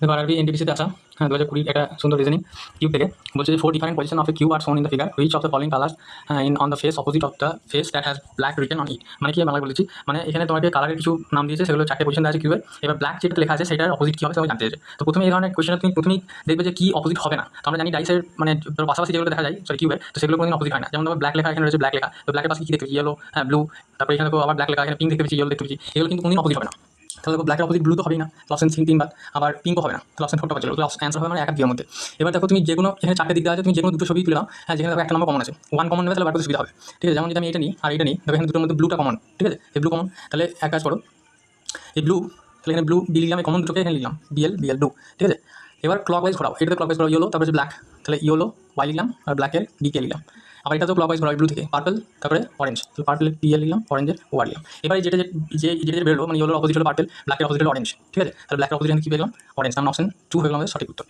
দেখো আরবি এনটিপিসিতে আসা 2020 একটা সুন্দর রিজনিং কিউব থেকে বলছে যে 4 different position of a cube are shown in the figure which of the following colours in on the face opposite of the face that has black written on it. মানে কি বাংলা বলেছি, মানে এখানে তোমাকে কালারের কিছু নাম দিয়েছে, সেগুলো 4টে পজিশন দেওয়া আছে কিউবের। এবার ব্ল্যাক যেটা লেখা আছে সেটার অপোজিট কি হবে সেটা জানতে চাইছে। তো প্রথমে এই ধরনের কোয়েশ্চেন তুমি প্রথমেই দেখবে যে কি অপোজিট হবে না। তো আমরা জানি ডাইসের মানে ধরো পাশাপাশি যেগুলো দেখা যায় সরি কিউবের, তো সেগুলো কোনোদিন অপোজিট হয় না। যেমন তোমার ব্ল্যাক লেখা এখানে রয়েছে ব্ল্যাক লেখা, তো ব্ল্যাকের পাশে কি দেখতে পাচ্ছি ইয়েলো, ব্লু, তারপরে এখানে তো আবার ব্ল্যাক লেখা, এখানে পিঙ্ক দেখতে পাচ্ছি, ইয়েলো দেখতে পাচ্ছি, এগুলো কিন্তু কোনোদিন অপোজিট হবে না। তাহলে দেখো ব্ল্যাকের অপোজিট ব্লু তো হবেই না, অপশন 3 বার, আবার পিঙ্কও হবে না, তাহলে অপশন 4টা বাঁচলো। তো অ্যান্সার হবে মানে এক দুইয়ের মধ্যে। এবার দেখো তুমি যে কোনো এখানে 4টে দিক দেওয়া আছে, তুমি যে কোনো দুটো ছবি তুলে নাও। হ্যাঁ, যেখানে দেখো একটা নম্বর কমন আছে, 1 কমন নেবে, তাহলে বার করতে সুবিধা হবে। ঠিক আছে, যেমন যদি আমি এটা নিই আর এটা নিই, দেখো এখানে দুটোর মধ্যে ব্লুটা কমন, ঠিক আছে, এই ব্লু কমন, তাহলে এক কাজ করো, এই ব্লু, তাহলে এখানে ব্লু বি লিখলাম, এই কমন দুটোকে এখানে লিখলাম বিএল বিএল ব্লু, ঠিক আছে। এবার ক্লকওয়াইজ ঘোরাও, এটাতে ক্লকওয়াইজ ঘোরাও ইয়েলো, তারপরে ব্ল্যাক, তাহলে ইয়েলো ওয়াই লিখলাম আর ব্ল্যাকের বিকে লিখলাম। আবার এটা তো ক্লকওয়াইজ ঘোরাও ব্লু থেকে পার্পল, তারপরে অরেঞ্জ, তাহলে পার্পলের পিএল লিখলাম, অরেঞ্জের ওয়ার লিখলাম। এবার যেটা যেটা বেরোলো মানে ইয়েলোর অপোজিট হলো পার্পল, ব্ল্যাকের অপোজিট হলো অরেঞ্জ, ঠিক আছে। তাহলে ব্ল্যাকের অপোজিট কি পেলাম, অরেঞ্জ, নাম অপশন 2 হয়ে গেল আমাদের সঠিক উত্তর।